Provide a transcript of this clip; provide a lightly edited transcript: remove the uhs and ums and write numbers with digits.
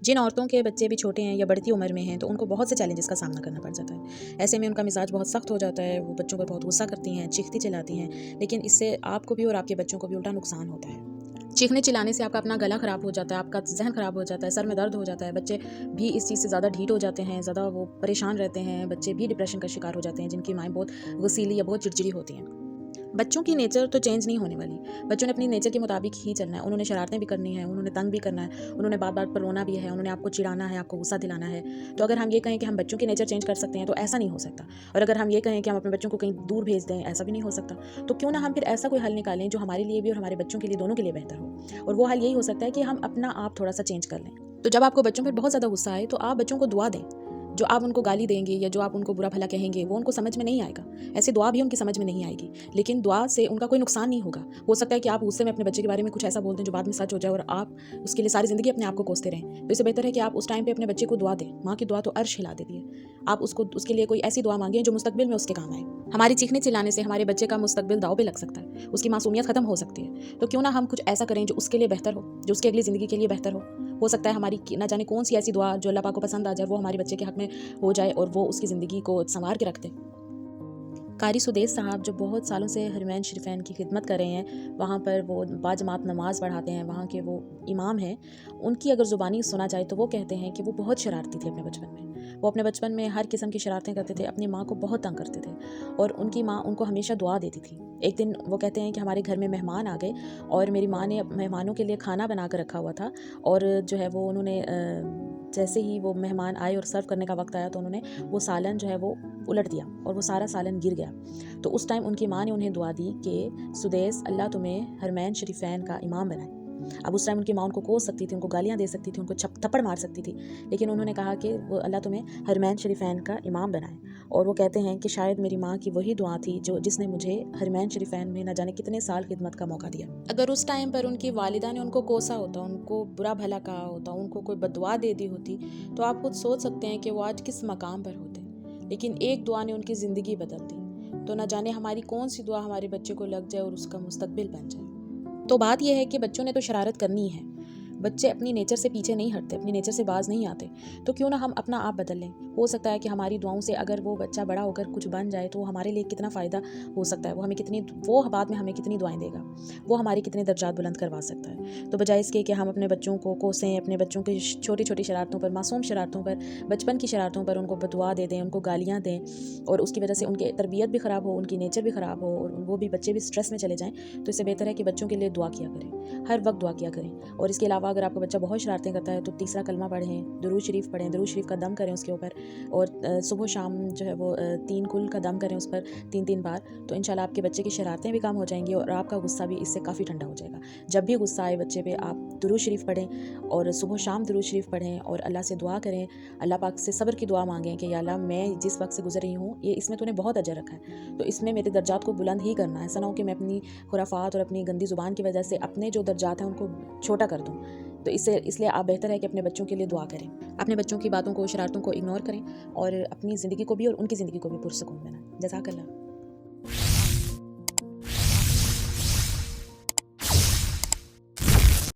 जिन औरतों के बच्चे भी छोटे हैं या बढ़ती उम्र में हैं तो उनको बहुत से चैलेंजेस का सामना करना पड़ जाता है। ऐसे में उनका मिजाज बहुत सख्त हो जाता है, वो बच्चों पर बहुत गुस्सा करती हैं, चीखती चिल्लाती हैं, लेकिन इससे आपको भी और आपके बच्चों को भी उल्टा नुकसान होता है। चीखने चिल्लाने से आपका अपना गला ख़राब हो जाता है, आपका जहन ख़राब हो जाता है, सर में दर्द हो जाता है, बच्चे भी इस चीज़ से ज़्यादा ढीठ हो जाते हैं, ज़्यादा वो परेशान रहते हैं, बच्चे भी डिप्रेशन का शिकार हो जाते हैं जिनकी माएँ बहुत गुस्सीली या बहुत चिड़चिड़ी होती हैं। बच्चों की नेचर तो चेंज नहीं होने वाली। बच्चों ने अपनी नेचर के मुताबिक ही चलना है। उन्होंने शरारतें भी करनी है, उन्होंने तंग भी करना है, उन्होंने बात-बात पर रोना भी है, उन्होंने आपको चिढ़ाना है, आपको गुस्सा दिलाना है। तो अगर हम ये कहें कि हम बच्चों की नेचर चेंज कर सकते हैं तो ऐसा नहीं हो सकता। और अगर हम ये कहें कि हम अपने बच्चों को कहीं दूर भेज दें, ऐसा भी नहीं हो सकता। तो क्यों ना हम फिर ऐसा कोई हल निकालें जो हमारे लिए भी और हमारे बच्चों के लिए, दोनों के लिए बेहतर हो। और वो हल यही हो सकता है कि हम अपना आप थोड़ा-सा चेंज कर लें। तो जब आपको बच्चों पर बहुत ज़्यादा गुस्सा आए तो आप बच्चों को दुआ दें। जो आप उनको गाली देंगे या जो आप उनको बुरा भला कहेंगे वो उनको समझ में नहीं आएगा। ऐसी दुआ भी उनकी समझ में नहीं आएगी, लेकिन दुआ से उनका कोई नुकसान नहीं होगा। हो सकता है कि आप गुस्से में अपने बच्चे के बारे में कुछ ऐसा बोल दें जो बाद में सच हो जाए और आप उसके लिए सारी ज़िंदगी अपने आप को कोसते रहें। तो इससे बेहतर है कि आप उस टाइम पे अपने बच्चे को दुआ दें। माँ की दुआ तो अर्श हिला देती है। आप उसको उसके लिए कोई ऐसी दुआ मांगें जो मुस्तकबिल में उसके काम आए। हमारी चीखने चिल्लाने से हमारे बच्चे का मुस्तकबिल दांव पे लग सकता है, उसकी मासूमियत खत्म हो सकती है। तो क्यों ना हम कुछ ऐसा करें जो उसके लिए बेहतर हो, जो उसकी अगली ज़िंदगी के लिए बेहतर हो। हो सकता है हमारी ना जाने कौन सी ऐसी दुआ जो अल्लाह पाक को पसंद आ जाए वो हमारे बच्चे के हक में हो जाए और वो उसकी ज़िंदगी को संवार के रख दे। कारी सुदेश साहब जो बहुत सालों से हरमैन शरीफैन की खिदमत कर रहे हैं, वहाँ पर वो बाजमात नमाज़ पढ़ाते हैं, वहाँ के वो इमाम हैं। उनकी अगर ज़ुबानी सुना जाए तो वो कहते हैं कि वो बहुत शरारती थे अपने बचपन में। वो अपने बचपन में हर किस्म की शरारतें करते थे, अपनी माँ को बहुत तंग करते थे और उनकी माँ उनको हमेशा दुआ देती थी। एक दिन वो कहते हैं कि हमारे घर में मेहमान आ गए और मेरी माँ ने मेहमानों के लिए खाना बना कर रखा हुआ था और जो है वो उन्होंने जैसे ही वो मेहमान आए और सर्व करने का वक्त आया तो उन्होंने वो सालन जो है वो उलट दिया और वो सारा सालन गिर गया। तो उस टाइम उनकी माँ ने उन्हें दुआ दी कि सुदेश, अल्लाह तुम्हें हरमैन शरीफैन का इमाम बनाए। अब उस टाइम उनकी माँ उनको कोस सकती थी, उनको गालियाँ दे सकती थी, उनको थप्पड़ मार सकती थी, लेकिन उन्होंने कहा कि वो अल्लाह तुम्हें हरमैन शरीफैन का इमाम बनाए। और वो कहते हैं कि शायद मेरी माँ की वही दुआ थी जो जिसने मुझे हरमैन शरीफैन में न जाने कितने साल खिदमत का मौका दिया। अगर उस टाइम पर उनकी वालिदा ने उनको कोसा होता, उनको बुरा भला कहा होता, उनको कोई बददुआ दे दी होती, तो आप खुद सोच सकते हैं कि वो आज किस मकाम पर होते। लेकिन एक दुआ ने उनकी ज़िंदगी बदल दी। तो न जाने हमारी कौन सी दुआ हमारे बच्चे को लग जाए और उसका मुस्तकबिल बन जाए। तो बात यह है कि बच्चों ने तो शरारत करनी है। बच्चे अपनी नेचर से पीछे नहीं हटते, अपनी नेचर से बाज नहीं आते। तो क्यों ना हम अपना आप बदल लें। हो सकता है कि हमारी दुआओं से अगर वो बच्चा बड़ा होकर कुछ बन जाए तो हमारे लिए कितना फ़ायदा हो सकता है। वो बाद में हमें कितनी दुआएं देगा, वो हमारी कितने दर्जात बुलंद करवा सकता है। तो बजाय इसके कि हम अपने बच्चों को कोसें, अपने बच्चों की छोटी छोटी शरारतों पर, मासूम शरारतों पर, बचपन की शरारतों पर उनको बदुआ दे दें, उनको गालियाँ दें और उसकी वजह से उनकी तरबियत भी ख़राब हो, उनकी नेचर भी ख़राब हो और वो भी बच्चे भी स्ट्रेस में चले जाएँ। तो इससे बेहतर है कि बच्चों के लिए दुआ किया करें, हर वक्त दुआ किया करें। और इसके अलावा अगर आपका बच्चा बहुत शरारतें करता है तो तीसरा कलमा पढ़ें, दुरूद शरीफ पढ़ें, दुरूद शरीफ का दम करें उसके ऊपर और सुबह शाम जो है वो 3 कुल का दम करें उस पर 3-3 बार। तो इंशाल्लाह आपके बच्चे की शरारतें भी कम हो जाएंगी और आपका गुस्सा भी इससे काफ़ी ठंडा हो जाएगा। जब भी गुस्सा आए बच्चे पे आप दुरूद शरीफ पढ़ें और सुबह शाम दुरूद शरीफ पढ़ें और अल्लाह से दुआ करें, अल्लाह पाक से सब्र की दुआ मांगें कि या अल्लाह मैं जिस वक्त से गुजर रही हूँ ये इसमें तूने बहुत अजर रखा है, तो इसमें मेरे दर्जात को बुलंद ही करना है। ऐसा ना हो कि मैं अपनी खुराफात और अपनी गंदी ज़ुबान की वजह से अपने जो दर्जात हैं उनको छोटा कर दूँ। तो इसलिए आप बेहतर है कि अपने बच्चों के लिए दुआ करें, अपने बच्चों की बातों को, शरारतों को इग्नोर करें और अपनी ज़िंदगी को भी और उनकी ज़िंदगी को भी पुरसकून बनाएं। जज़ाकल्लाह।